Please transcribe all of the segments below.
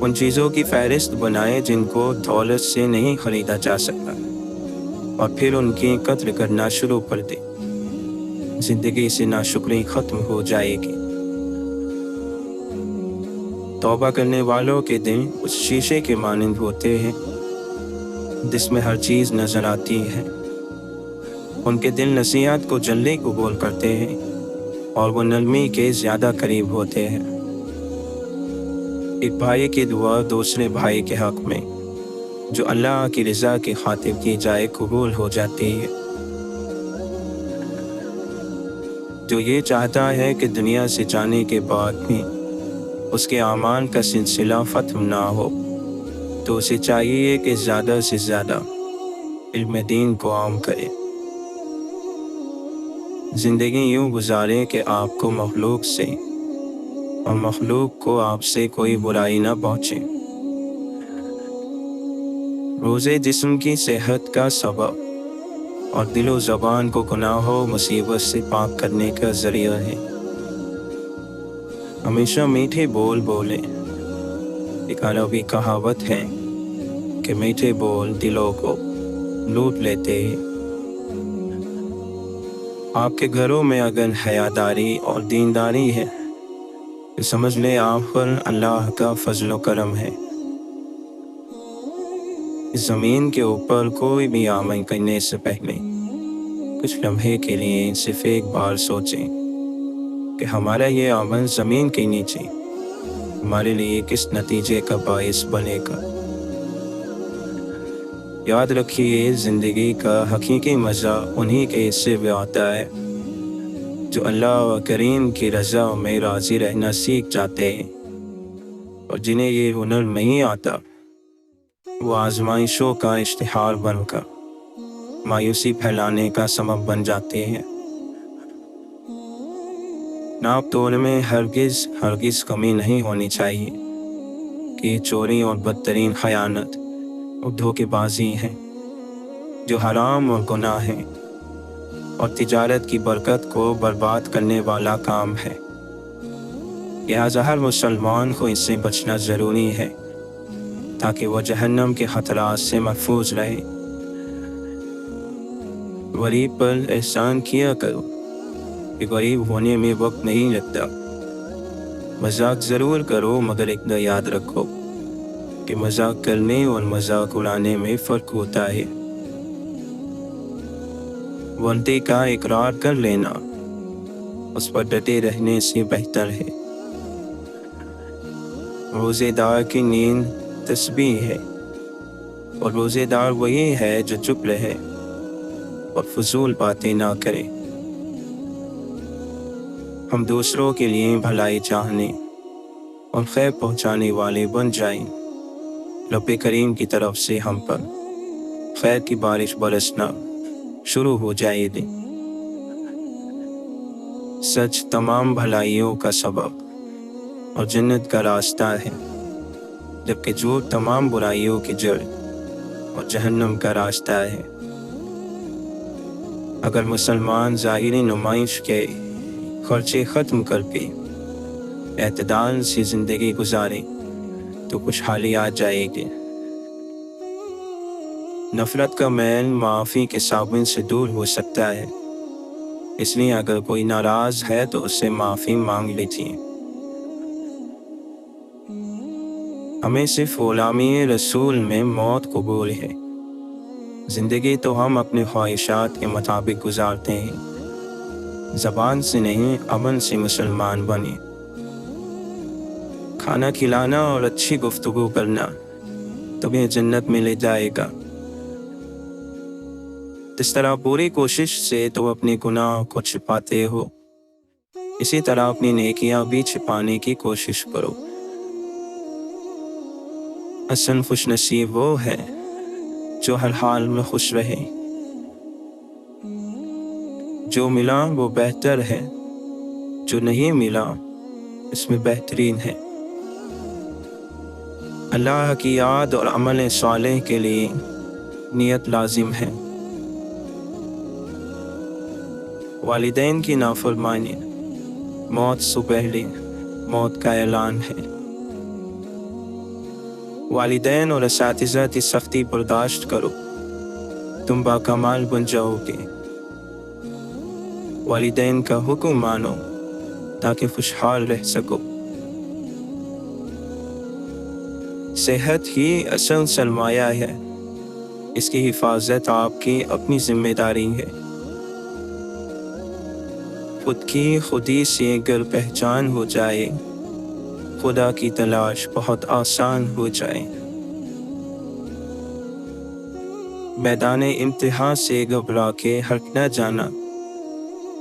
ان چیزوں کی فہرست بنائے جن کو دولت سے نہیں خریدا جا سکتا، اور پھر ان کی قدر کرنا شروع کر دے۔ زندگی سے ناشکری ختم ہو جائے گی۔ توبہ کرنے والوں کے دل اس شیشے کے مانند ہوتے ہیں جس میں ہر چیز نظر آتی ہے۔ ان کے دل نصیحت کو جلدی قبول کرتے ہیں اور وہ نرمی کے زیادہ قریب ہوتے ہیں۔ ایک بھائی کی دعا دوسرے بھائی کے حق میں جو اللہ کی رضا کی خاطر کی جائے قبول ہو جاتی ہے۔ جو یہ چاہتا ہے کہ دنیا سے جانے کے بعد بھی اس کے اعمال کا سلسلہ ختم نہ ہو، تو اسے چاہیے کہ زیادہ سے زیادہ علم دین کو عام کرے۔ زندگی یوں گزارے کہ آپ کو مخلوق سے اور مخلوق کو آپ سے کوئی برائی نہ پہنچے۔ روزے جسم کی صحت کا سبب اور دل و زبان کو گناہ و مصیبت سے پاک کرنے کا ذریعہ ہے۔ ہمیشہ میٹھے بول بولیں۔ ایک عربی کہاوت ہے کہ میٹھے بول دلوں کو لوٹ لیتے ہیں۔ آپ کے گھروں میں اگر حیاداری اور دینداری ہے تو سمجھ لیں آپ پر اللہ کا فضل و کرم ہے۔ اس زمین کے اوپر کوئی بھی عمل کرنے سے پہلے کچھ لمحے کے لیے صرف ایک بار سوچیں کہ ہمارا یہ عمل زمین کے نیچے ہمارے لیے کس نتیجے کا باعث بنے گا۔ یاد رکھیے، زندگی کا حقیقی مزہ انہی کے حصے میں آتا ہے جو اللہ کریم کی رضا میں راضی رہنا سیکھ جاتے ہیں، اور جنہیں یہ ہنر نہیں آتا وہ آزمائشوں کا اشتہار بن کر مایوسی پھیلانے کا سبب بن جاتے ہیں۔ ناپ تول میں ہرگز کمی نہیں ہونی چاہیے کہ یہ چوری اور بدترین خیانت اور دھوکے بازی ہے جو حرام اور گناہ ہے اور تجارت کی برکت کو برباد کرنے والا کام ہے۔ لہٰذا ہر مسلمان کو اس سے بچنا ضروری ہے تاکہ وہ جہنم کے خطرات سے محفوظ رہے۔ غریب پر احسان کیا کرو کہ غریب ہونے میں وقت نہیں لگتا۔ مذاق ضرور کرو، مگر اتنا یاد رکھو کہ مذاق کرنے اور مذاق اڑانے میں فرق ہوتا ہے۔ غلطی کا اقرار کر لینا اس پر ڈٹے رہنے سے بہتر ہے۔ روزے دار کی نیند تسبیح ہے، اور روزے دار وہی ہے جو چپ رہے اور فضول باتیں نہ کرے۔ ہم دوسروں کے لیے بھلائی چاہنے اور خیر پہنچانے والے بن جائیں۔ رب کریم کی طرف سے ہم پر خیر کی بارش برسنا شروع ہو جائے گی۔ سچ تمام بھلائیوں کا سبب اور جنت کا راستہ ہے، جبکہ جھوٹ تمام برائیوں کی جڑ اور جہنم کا راستہ ہے۔ اگر مسلمان ظاہری نمائش کے خرچے ختم کر کے اعتدال سے زندگی گزارے تو خوشحالی آ جائے گی۔ نفرت کا میل معافی کے صابن سے دور ہو سکتا ہے، اس لیے اگر کوئی ناراض ہے تو اس سے معافی مانگ لیجیے۔ ہمیں صرف غلامی رسول میں موت قبول ہے۔ زندگی تو ہم اپنے خواہشات کے مطابق گزارتے ہیں۔ زبان سے نہیں، عمل سے مسلمان بنے۔ کھانا کھلانا اور اچھی گفتگو کرنا تمہیں جنت میں لے جائے گا۔ جس طرح پوری کوشش سے تم اپنے گناہ کو چھپاتے ہو، اسی طرح اپنی نیکیاں بھی چھپانے کی کوشش کرو۔ اصل خوش نصیب وہ ہے جو ہر حال میں خوش رہے۔ جو ملا وہ بہتر ہے، جو نہیں ملا اس میں بہترین ہے۔ اللہ کی یاد اور عمل صالح کے لیے نیت لازم ہے۔ والدین کی نافرمانی موت سے پہلے موت کا اعلان ہے۔ والدین اور اساتذہ کی سختی برداشت کرو، تم باکمال بن جاؤ گے۔ والدین کا حکم مانو تاکہ خوشحال رہ سکو۔ صحت ہی اصل سرمایہ ہے، اس کی حفاظت آپ کی اپنی ذمہ داری ہے۔ خود کی خودی سے اگر پہچان ہو جائے، خدا کی تلاش بہت آسان ہو جائے۔ میدان امتحان سے گھبرا کے ہٹ نہ جانا،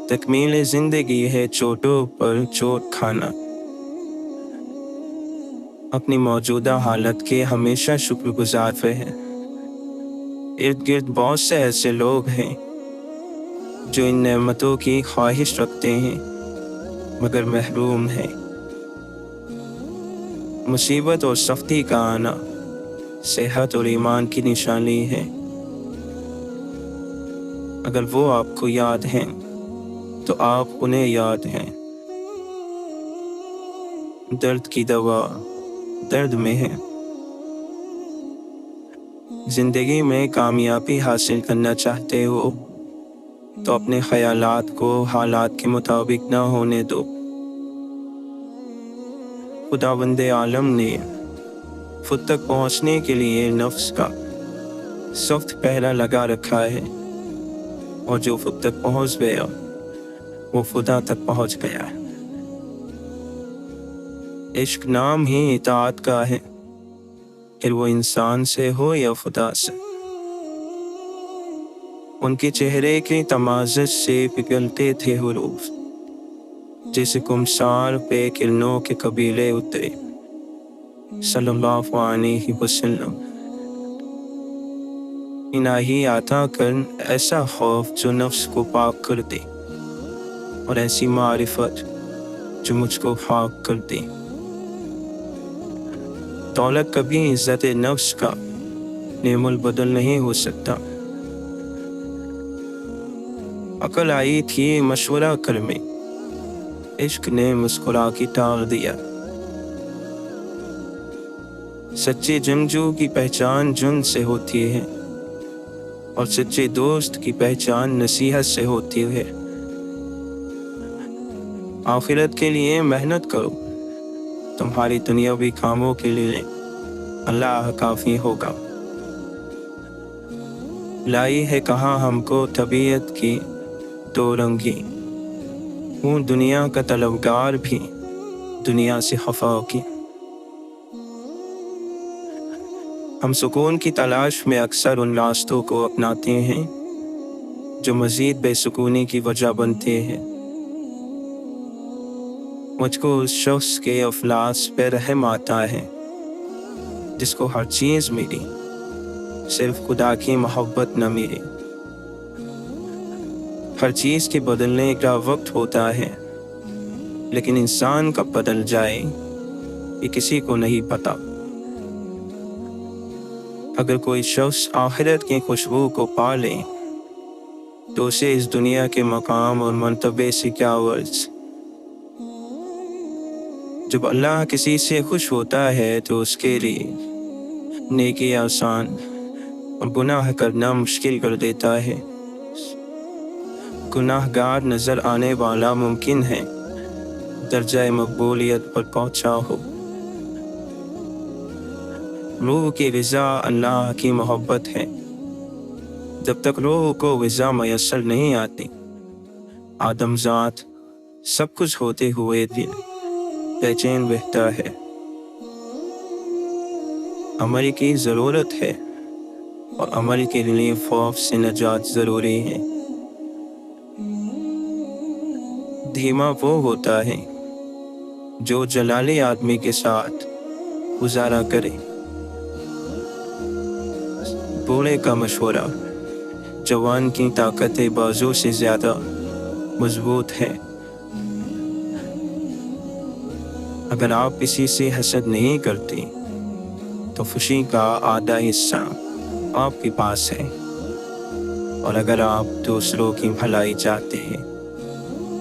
تکمیل زندگی ہے چوٹوں پر چوٹ کھانا۔ اپنی موجودہ حالت کے ہمیشہ شکر گزار رہیں۔ ارد گرد بہت سے ایسے لوگ ہیں جو ان نعمتوں کی خواہش رکھتے ہیں مگر محروم ہیں۔ مصیبت اور سختی کا آنا صحت اور ایمان کی نشانی ہے۔ اگر وہ آپ کو یاد ہیں تو آپ انہیں یاد ہیں۔ درد کی دوا درد میں ہے۔ زندگی میں کامیابی حاصل کرنا چاہتے ہو تو اپنے خیالات کو حالات کے مطابق نہ ہونے دو۔ خداوند عالم نے خود تک پہنچنے کے لیے نفس کا سخت پہرا لگا رکھا ہے، اور جو خود تک پہنچ گیا وہ خدا تک پہنچ گیا۔ عشق نام ہی اطاعت کا ہے، پھر وہ انسان سے ہو یا خدا سے۔ ان کے چہرے کے تمازج سے پگھلتے تھے حروف، جیسے کمسار پہ کرنوں کے قبیلے اترے صلی اللہ علیہ وسلم۔ الہی عطا کر ایسا خوف جو نفس کو پاک کر دے، اور ایسی معرفت جو مجھ کو خاک کر دے۔ دولت کبھی عزت نفس کا نعم البدل نہیں ہو سکتا۔ عقل آئی تھی مشورہ کر میں، عشق نے مسکرا کے ٹال دیا۔ سچے جنگجو کی پہچان جن سے ہوتی ہے، اور سچے دوست کی پہچان نصیحت سے ہوتی ہے۔ آخرت کے لیے محنت کرو، تمہاری دنیاوی کاموں کے لیے اللہ کافی ہوگا۔ لائی ہے کہاں ہم کو طبیعت کی دو رنگی، ہوں دنیا کا طلبگار بھی دنیا سے خفا کی۔ ہم سکون کی تلاش میں اکثر ان راستوں کو اپناتے ہیں جو مزید بے سکونی کی وجہ بنتے ہیں۔ مجھ کو اس شخص کے افلاس پہ رحم آتا ہے جس کو ہر چیز ملی، صرف خدا کی محبت نہ ملی۔ ہر چیز کے بدلنے کا وقت ہوتا ہے، لیکن انسان کب بدل جائے یہ کسی کو نہیں پتا۔ اگر کوئی شخص آخرت کی خوشبو کو پا لے تو اسے اس دنیا کے مقام اور مرتبے سے کیا غرض۔ جب اللہ کسی سے خوش ہوتا ہے تو اس کے لیے نیکی آسان اور گناہ کرنا مشکل کر دیتا ہے۔ گناہ گار نظر آنے والا ممکن ہے درجہ مقبولیت پر پہنچا ہو۔ روح کی غذا اللہ کی محبت ہے۔ جب تک روح کو غذا میسر نہیں آتی، آدم ذات سب کچھ ہوتے ہوئے دل بے چین رہتا ہے۔ عمل کی ضرورت ہے، اور عمل کے لیے خوف سے نجات ضروری ہے۔ دھیما وہ ہوتا ہے جو جلالی آدمی کے ساتھ گزارا کرے۔ بوڑھے کا مشورہ جوان کی طاقت بازو سے زیادہ مضبوط ہے۔ اگر آپ کسی سے حسد نہیں کرتے تو خوشی کا آدھا حصہ آپ کے پاس ہے، اور اگر آپ دوسروں کی بھلائی چاہتے ہیں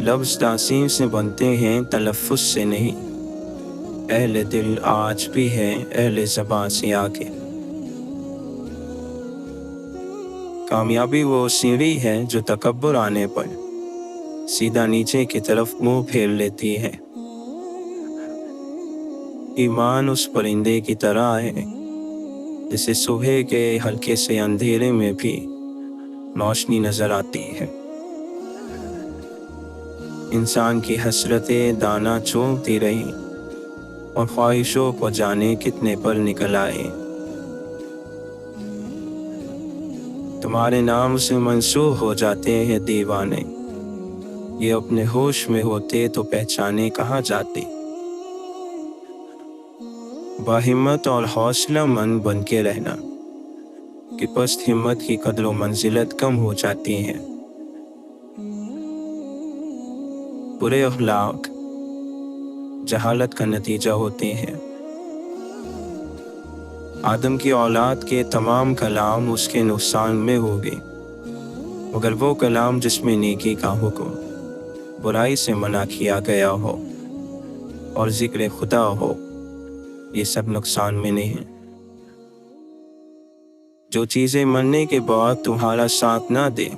لفظ تاثیر سے بنتے ہیں تلفظ سے نہیں، اہل دل آج بھی ہے اہل زباں سے آگے۔ کامیابی وہ سیڑھی ہے جو تکبر آنے پر سیدھا نیچے کی طرف منہ پھیر لیتی ہے۔ ایمان اس پرندے کی طرح ہے جسے صبح کے ہلکے سے اندھیرے میں بھی روشنی نظر آتی ہے۔ انسان کی حسرتیں دانہ چونتی رہی اور خواہشوں کو جانے کتنے پر نکل آئے۔ تمہارے نام سے منسوب ہو جاتے ہیں دیوانے، یہ اپنے ہوش میں ہوتے تو پہچانے کہاں جاتے۔ باہمت اور حوصلہ مند بن کے رہنا کہ پست ہمت کی قدر و منزلت کم ہو جاتی ہے۔ برے اخلاق جہالت کا نتیجہ ہوتے ہیں۔ آدم کی اولاد کے تمام کلام اس کے نقصان میں ہوگے، مگر وہ کلام جس میں نیکی کا حکم، برائی سے منع کیا گیا ہو اور ذکر خدا ہو، یہ سب نقصان میں نہیں۔ جو چیزیں مرنے کے بعد تمہارا ساتھ نہ دے،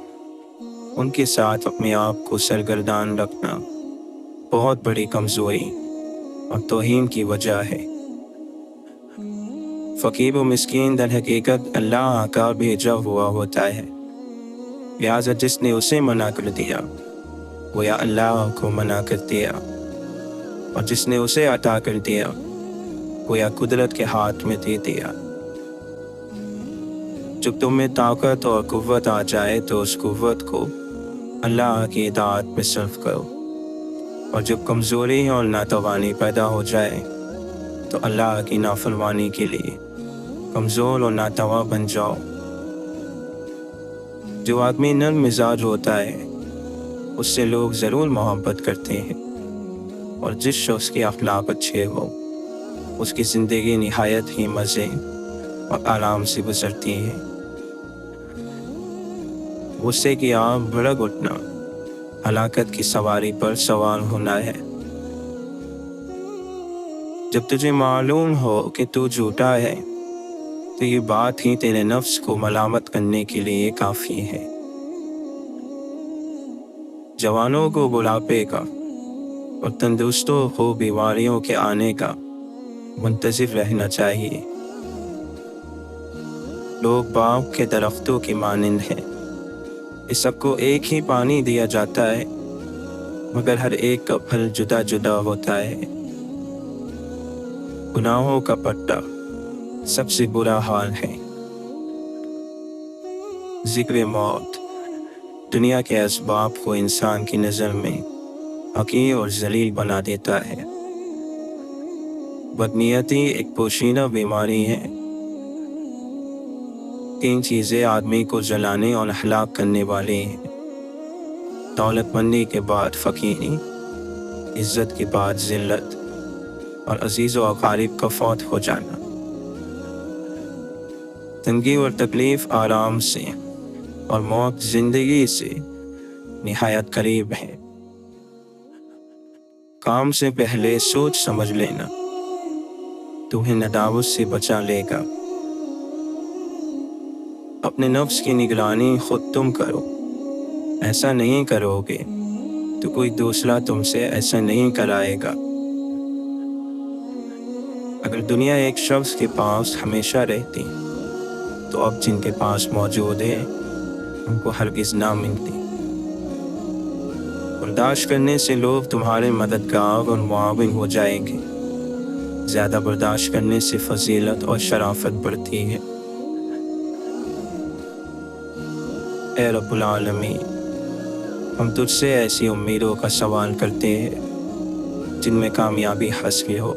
ان کے ساتھ اپنے آپ کو سرگردان رکھنا بہت بڑی کمزوری اور توہین کی وجہ ہے۔ فقیر و مسکین در حقیقت اللہ کا بھیجا ہوا ہوتا ہے، لہٰذا جس نے اسے منع کر دیا وہ یا اللہ کو منع کر دیا، اور جس نے اسے عطا کر دیا وہ یا قدرت کے ہاتھ میں دے دیا۔ جب تم میں طاقت اور قوت آ جائے تو اس قوت کو اللہ کی اطاعت میں صرف کرو، اور جب کمزوری اور ناتوانی پیدا ہو جائے تو اللہ کی نافرمانی کے لیے کمزور اور ناتواں بن جاؤ۔ جو آدمی نرم مزاج ہوتا ہے اس سے لوگ ضرور محبت کرتے ہیں، اور جس شخص کے اخلاق اچھے ہو اس کی زندگی نہایت ہی مزے اور آرام سے گزرتی ہے۔ غصے کی آگ بھڑک اٹھنا ہلاکت کی سواری پر سوار ہونا ہے۔ جب تجھے معلوم ہو کہ تو جھوٹا ہے تو یہ بات ہی تیرے نفس کو ملامت کرنے کے لیے کافی ہے۔ جوانوں کو بڑھاپے کا اور تندرستوں کو بیماریوں کے آنے کا منتظر رہنا چاہیے۔ لوگ باغ کے درختوں کی مانند ہیں، اس سب کو ایک ہی پانی دیا جاتا ہے مگر ہر ایک کا پھل جدا جدا ہوتا ہے۔ گناہوں کا پٹا سب سے برا حال ہے۔ ذکر موت دنیا کے اسباب کو انسان کی نظر میں حقیر اور ذلیل بنا دیتا ہے۔ بدنیتی ایک پوشیدہ بیماری ہے۔ تین چیزیں آدمی کو جلانے اور ہلاک کرنے والے ہیں: دولت مندی کے بعد فقیری، عزت کے بعد ذلت، اور عزیز و اقارب کا فوت ہو جانا۔ تنگی اور تکلیف آرام سے اور موت زندگی سے نہایت قریب ہے۔ کام سے پہلے سوچ سمجھ لینا تمہیں ندامت سے بچا لے گا۔ اپنے نفس کی نگرانی خود تم کرو، ایسا نہیں کرو گے تو کوئی دوسرا تم سے ایسا نہیں کرائے گا۔ اگر دنیا ایک شخص کے پاس ہمیشہ رہتی تو اب جن کے پاس موجود ہے ان کو ہرگز نہ ملتی۔ برداشت کرنے سے لوگ تمہارے مددگار اور معاون ہو جائیں گے، زیادہ برداشت کرنے سے فضیلت اور شرافت بڑھتی ہے۔ اے رب العالمین، ہم تجھ سے ایسی امیدوں کا سوال کرتے ہیں جن میں کامیابی حاصل ہو۔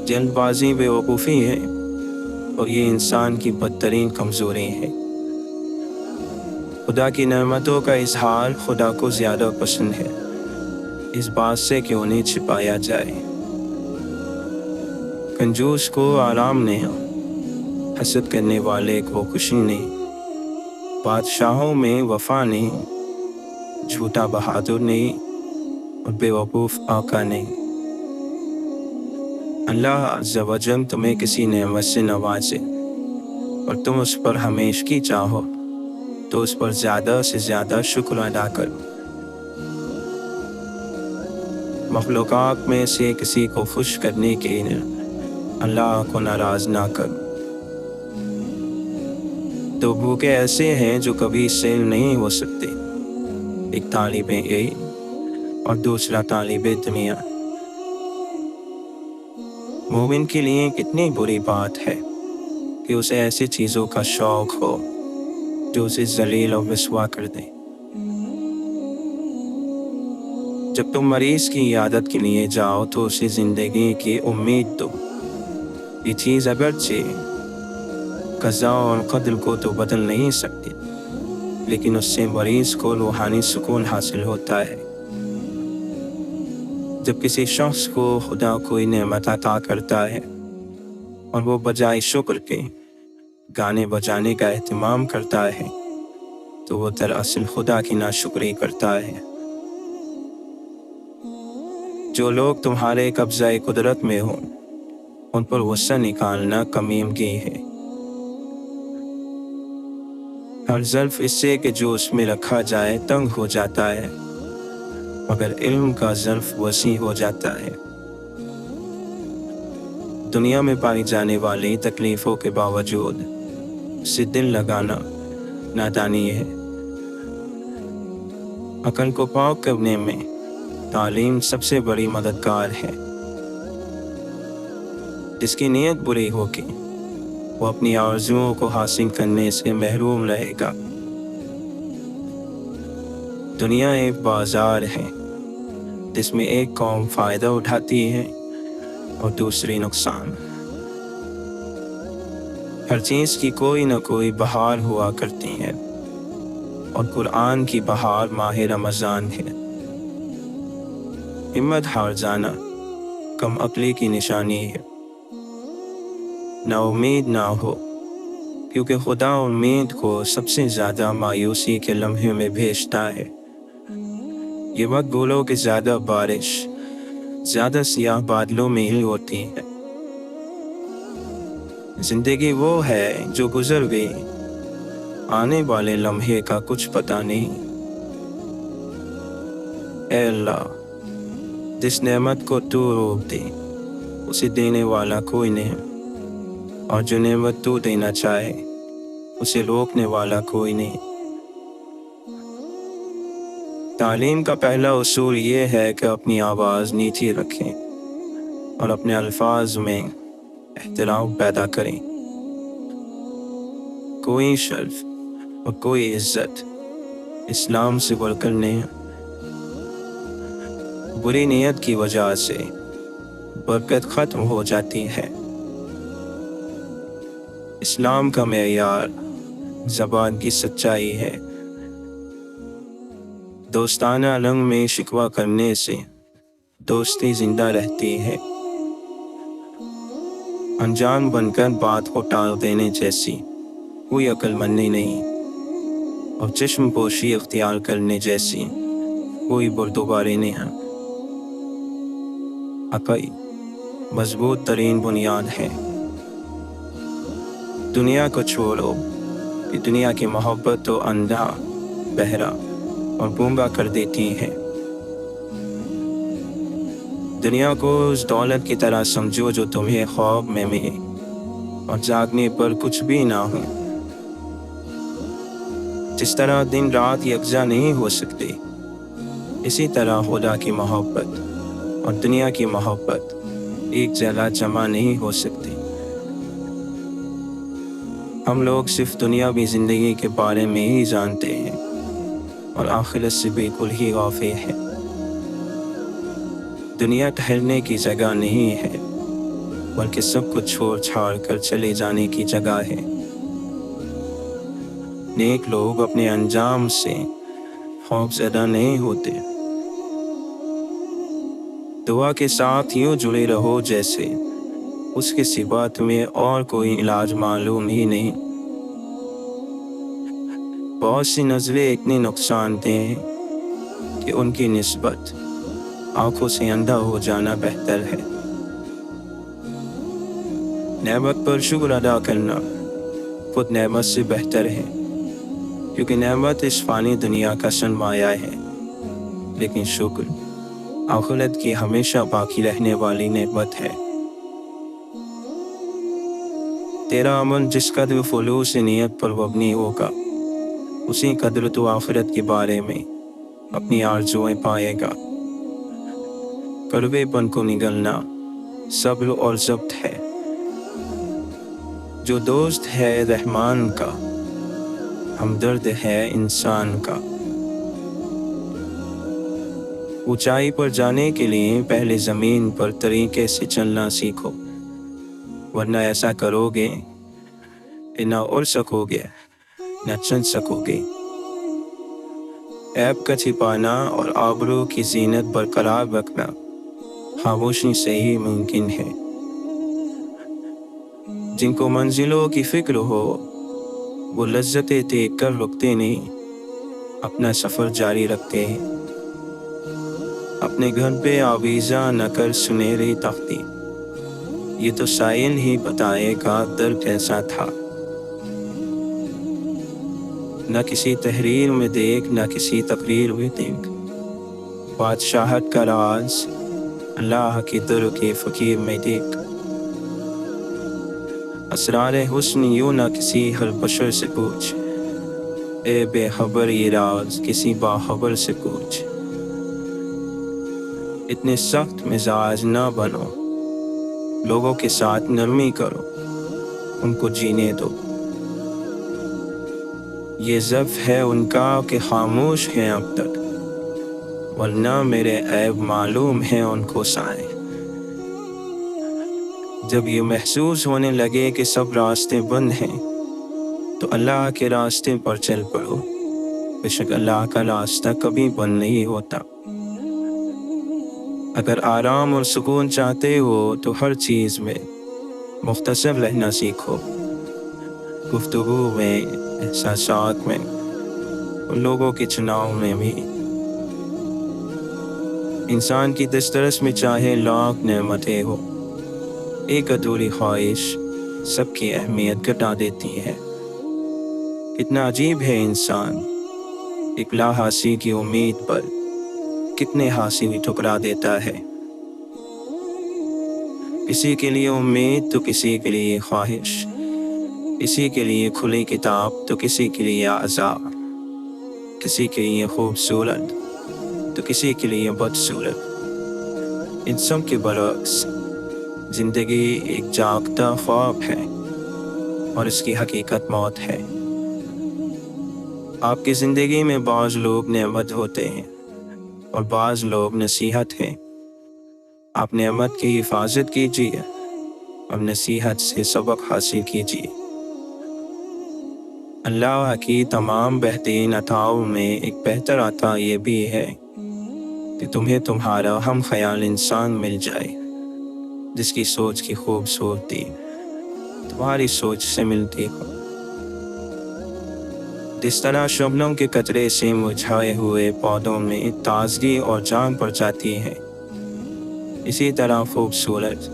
جلد بازی بے وقوفی ہے اور یہ انسان کی بدترین کمزوری ہے۔ خدا کی نعمتوں کا اظہار خدا کو زیادہ پسند ہے، اس بات سے کیوں نہیں چھپایا جائے۔ کنجوس کو آرام نہیں، حسد کرنے والے کو خوشی نہیں۔ بادشاہوں میں وفا نہیں، جھوٹا بہادر نہیں اور بیوقوف آقا نہیں۔ اللہ عز و جل تمہیں کسی نعمت سے نوازے اور تم اس پر ہمیشگی چاہو تو اس پر زیادہ سے زیادہ شکر ادا کرو۔ مخلوقات میں سے کسی کو خوش کرنے کے لیے اللہ کو ناراض نہ کرو۔ دو بھوکے ایسے ہیں جو کبھی سیر نہیں ہو سکتے، ایک طالب علم اور دوسرا طالب دنیا۔ مومن کے لیے کتنی بری بات ہے کہ اسے ایسی چیزوں کا شوق ہو جو اسے ذلیل اور رسوا کر دیں۔ جب تم مریض کی عیادت کے لیے جاؤ تو اسے زندگی کی امید دو۔ یہ چیز اگرچہ قضا اور قدر کو تو بدل نہیں سکتی، لیکن اس سے مریض کو روحانی سکون حاصل ہوتا ہے۔ جب کسی شخص کو خدا کوئی نعمت عطا کرتا ہے اور وہ بجائے شکر کے گانے بجانے کا اہتمام کرتا ہے تو وہ دراصل خدا کی ناشکری کرتا ہے۔ جو لوگ تمہارے قبضہ قدرت میں ہوں ان پر غصہ نکالنا کمیمگی ہے۔ ہر ظرف اس سے کہ جو اس میں رکھا جائے تنگ ہو جاتا ہے، مگر علم کا ظرف وسیع ہو جاتا ہے۔ دنیا میں پائی جانے والی تکلیفوں کے باوجود اسے دل لگانا نادانی ہے۔ عقل کو پاک کرنے میں تعلیم سب سے بڑی مددگار ہے۔ جس کی نیت بری ہوگی وہ اپنی آرزوؤں کو حاصل کرنے سے محروم رہے گا۔ دنیا ایک بازار ہے جس میں ایک قوم فائدہ اٹھاتی ہے اور دوسری نقصان۔ ہر چیز کی کوئی نہ کوئی بہار ہوا کرتی ہے اور قرآن کی بہار ماہ رمضان ہے۔ ہمت ہار جانا کم عقلی کی نشانی ہے۔ نا امید نہ ہو، کیونکہ خدا امید کو سب سے زیادہ مایوسی کے لمحے میں بھیجتا ہے۔ یہ وقت بولو کہ زیادہ بارش زیادہ سیاہ بادلوں میں ہی ہوتی ہے۔ زندگی وہ ہے جو گزر گئی، آنے والے لمحے کا کچھ پتہ نہیں۔ اے اللہ، جس نعمت کو تو روک دے اسے دینے والا کوئی نہیں، اور جو نعمت تو دینا چاہے اسے روکنے والا کوئی نہیں۔ تعلیم کا پہلا اصول یہ ہے کہ اپنی آواز نیچی رکھیں اور اپنے الفاظ میں احترام پیدا کریں۔ کوئی شرف اور کوئی عزت اسلام سے بڑھ کر نہیں۔ بری نیت کی وجہ سے برکت ختم ہو جاتی ہے۔ اسلام کا معیار زبان کی سچائی ہے۔ دوستانہ رنگ میں شکوہ کرنے سے دوستی زندہ رہتی ہے۔ انجان بن کر بات کو ٹال دینے جیسی کوئی عقل مندی نہیں، اور چشم پوشی اختیار کرنے جیسی کوئی بردباری نہیں۔ عقل مضبوط ترین بنیاد ہے۔ دنیا کو چھوڑو کہ دنیا کی محبت تو اندھا، بہرا اور گونگا کر دیتی ہے۔ دنیا کو اس دولت کی طرح سمجھو جو تمہیں خواب میں ملے اور جاگنے پر کچھ بھی نہ ہو۔ جس طرح دن رات یکجا نہیں ہو سکتے، اسی طرح خدا کی محبت اور دنیا کی محبت ایک جگہ جمع نہیں ہو سکتی۔ ہم لوگ صرف دنیاوی زندگی کے بارے میں ہی جانتے ہیں اور آخرت سے بالکل ہی غافل ہیں۔ دنیا ٹھہرنے کی جگہ نہیں ہے، بلکہ سب کچھ چھوڑ چھاڑ کر چلے جانے کی جگہ ہے۔ نیک لوگ اپنے انجام سے خوف زدہ نہیں ہوتے۔ دعا کے ساتھ یوں جڑے رہو جیسے اس کے سوا تمہیں اور کوئی علاج معلوم ہی نہیں۔ بہت سی نزلیں اتنی نقصان دہ ہیں کہ ان کی نسبت آنکھوں سے اندھا ہو جانا بہتر ہے۔ نعمت پر شکر ادا کرنا خود نعمت سے بہتر ہے، کیونکہ نعمت اس فانی دنیا کا سرمایہ ہے، لیکن شکر آخرت کی ہمیشہ باقی رہنے والی نعمت ہے۔ تیرا عمل جس قدر خلوص نیت پر مبنی ہوگا، اسی قدر تو آخرت کے بارے میں اپنی آرزوئیں پائے گا۔ کڑوے پن کو نگلنا صبر اور ضبط ہے۔ جو دوست ہے رحمان کا، ہمدرد ہے انسان کا۔ اونچائی پر جانے کے لیے پہلے زمین پر طریقے سے چلنا سیکھو، ورنہ ایسا کرو گے کہ نہ اڑ سکو گے نہ چل سکو گے۔ عیب کا چھپانا اور آبرو کی زینت برقرار رکھنا خاموشی سے ہی ممکن ہے۔ جن کو منزلوں کی فکر ہو وہ لذتیں دیکھ کر رکتے نہیں، اپنا سفر جاری رکھتے ہیں۔ اپنے گھر پہ آویزاں نہ کر سنہری تختی، یہ تو سائل ہی بتائے گا در کیسا تھا۔ نہ کسی تحریر میں دیکھ نہ کسی تقریر میں دیکھ، بادشاہت کا راز اللہ کی در کے فقیر میں دیکھ۔ اسرار حسن یوں نہ کسی ہر بشر سے پوچھ، اے بے خبر یہ راز کسی باخبر سے پوچھ۔ اتنے سخت مزاج نہ بنو، لوگوں کے ساتھ نرمی کرو، ان کو جینے دو۔ یہ ضعف ہے ان کا کہ خاموش ہیں اب تک، ورنہ میرے عیب معلوم ہیں ان کو سارے۔ جب یہ محسوس ہونے لگے کہ سب راستے بند ہیں، تو اللہ کے راستے پر چل پڑو، بے شک اللہ کا راستہ کبھی بند نہیں ہوتا۔ اگر آرام اور سکون چاہتے ہو تو ہر چیز میں مختصر رہنا سیکھو، گفتگو میں، احساسات میں اور لوگوں کے چناؤ میں بھی۔ انسان کی دسترس میں چاہے لاکھ نعمتیں ہو، ایک ادھوری خواہش سب کی اہمیت گھٹا دیتی ہے۔ کتنا عجیب ہے انسان، ایک لا حاصل کی امید پر کتنے حاصل ٹھکرا دیتا ہے۔ کسی کے لیے امید تو کسی کے لیے خواہش، کسی کے لیے کھلی کتاب تو کسی کے لیے عذاب، کسی کے لیے خوبصورت تو کسی کے لیے بدصورت۔ ان سب کے برعکس زندگی ایک جاگتا خواب ہے اور اس کی حقیقت موت ہے۔ آپ کی زندگی میں بعض لوگ نعمت ہوتے ہیں اور بعض لوگ نصیحت ہیں۔ آپ نعمت کی حفاظت کیجیے اور نصیحت سے سبق حاصل کیجیے۔ اللہ کی تمام بہترین عطاؤں میں ایک بہتر عطا یہ بھی ہے کہ تمہیں تمہارا ہم خیال انسان مل جائے، جس کی سوچ کی خوبصورتی تمہاری سوچ سے ملتی ہو۔ جس طرح شبنم کے قطرے سے مرجھائے ہوئے پودوں میں تازگی اور جان پڑ جاتی ہے، اسی طرح خوبصورت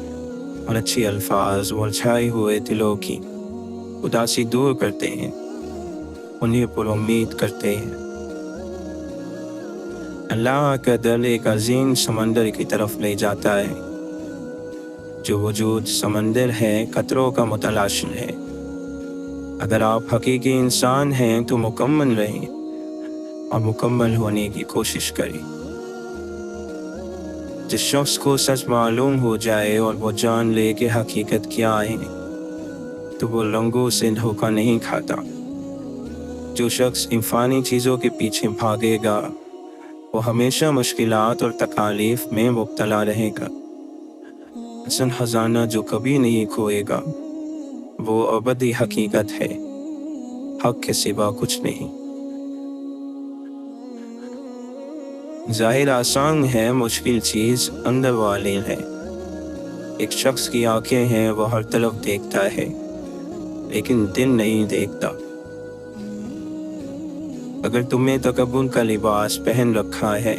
اور اچھی الفاظ مرجھائے ہوئے دلوں کی اداسی دور کرتے ہیں، انہیں پر امید کرتے ہیں۔ اللہ کا دل ایک عظیم سمندر کی طرف لے جاتا ہے۔ جو وجود سمندر ہے قطروں کا متلاشی ہے۔ اگر آپ حقیقی انسان ہیں تو مکمل رہیں اور مکمل ہونے کی کوشش کریں۔ جس شخص کو سچ معلوم ہو جائے اور وہ جان لے کہ حقیقت کیا ہے تو وہ رنگوں سے دھوکہ نہیں کھاتا۔ جو شخص انفانی چیزوں کے پیچھے بھاگے گا وہ ہمیشہ مشکلات اور تکالیف میں مبتلا رہے گا۔ اصل خزانہ جو کبھی نہیں کھوئے گا وہ ابدی حقیقت ہے، حق کے سوا کچھ نہیں۔ ظاہر آسان ہے، مشکل چیز اندر والی ہے۔ ایک شخص کی آنکھیں ہیں، وہ ہر طرف دیکھتا ہے لیکن دل نہیں دیکھتا۔ اگر تم نے تکبر کا لباس پہن رکھا ہے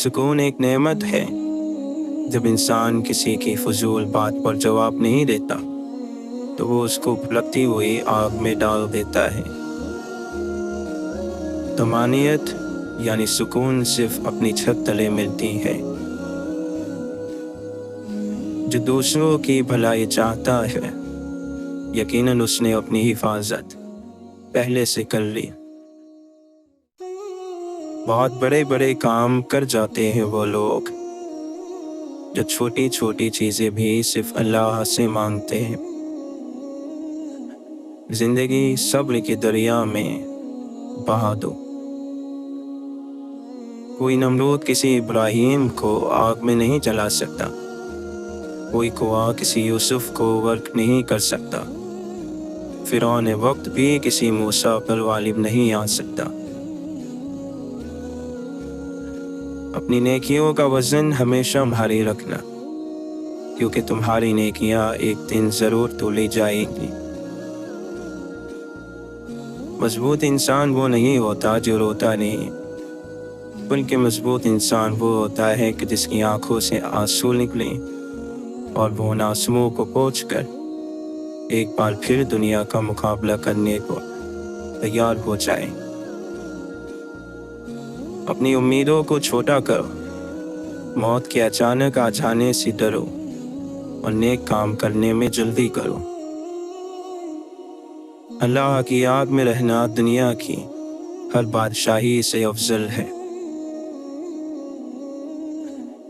سکون ایک نعمت ہے۔ جب انسان کسی کی فضول بات پر جواب نہیں دیتا تو وہ اس کو بھڑکتی ہوئی آگ میں ڈال دیتا ہے۔ طمانینت یعنی سکون صرف اپنی چھت تلے ملتی ہے۔ جو دوسروں کی بھلائی چاہتا ہے یقیناً اس نے اپنی حفاظت پہلے سے کر لی۔ بہت بڑے بڑے کام کر جاتے ہیں وہ لوگ جو چھوٹی چھوٹی چیزیں بھی صرف اللہ سے مانگتے ہیں۔ زندگی صبر کے دریا میں بہا دو۔ کوئی نمرود کسی ابراہیم کو آگ میں نہیں جلا سکتا، کوئی کنواں کسی یوسف کو غرق نہیں کر سکتا، فرعون وقت بھی کسی موسیٰ پر غالب نہیں آ سکتا۔ اپنی نیکیوں کا وزن ہمیشہ بھاری رکھنا، کیونکہ تمہاری نیکیاں ایک دن ضرور تولی جائیں گی۔ مضبوط انسان وہ نہیں ہوتا جو روتا نہیں، بلکہ مضبوط انسان وہ ہوتا ہے کہ جس کی آنکھوں سے آنسو نکلیں اور وہ ان آنسوؤں کو پوچھ کر ایک بار پھر دنیا کا مقابلہ کرنے کو تیار ہو جائے۔ اپنی امیدوں کو چھوٹا کرو، موت کے اچانک آ جانے سے ڈرو اور نیک کام کرنے میں جلدی کرو۔ اللہ کی یاد میں رہنا دنیا کی ہر بادشاہی سے افضل ہے۔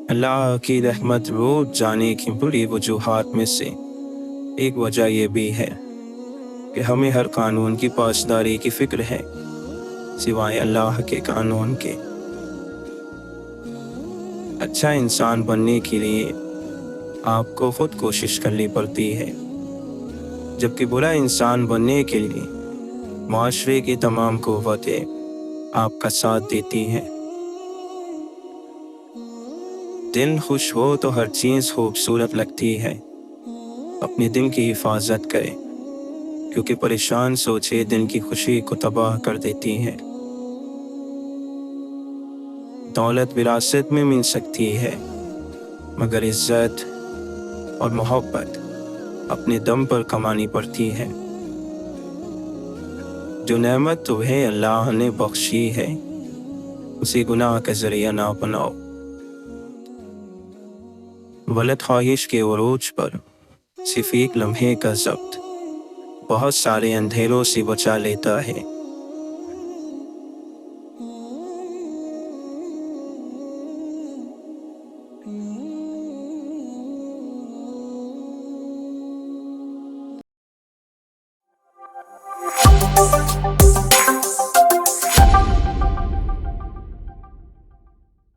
اللہ کی رحمت روٹ جانے کی بڑی وجوہات میں سے ایک وجہ یہ بھی ہے کہ ہمیں ہر قانون کی پاسداری کی فکر ہے سوائے اللہ کے قانون کے۔ اچھا انسان بننے کے لیے آپ کو خود کوشش کرنی پڑتی ہے، جبکہ برا انسان بننے کے لیے معاشرے کی تمام قوتیں آپ کا ساتھ دیتی ہیں۔ دل خوش ہو تو ہر چیز خوبصورت لگتی ہے۔ اپنے دل کی حفاظت کریں، کیونکہ پریشان سوچیں دل کی خوشی کو تباہ کر دیتی ہیں۔ دولت وراثت میں مل سکتی ہے، مگر عزت اور محبت اپنے دم پر کمانی پڑتی ہے۔ جو نعمت تمہیں اللہ نے بخشی ہے اسے گناہ کا ذریعہ نہ بناؤ۔ غلط خواہش کے عروج پر صرف ایک لمحے کا ضبط بہت سارے اندھیروں سے بچا لیتا ہے۔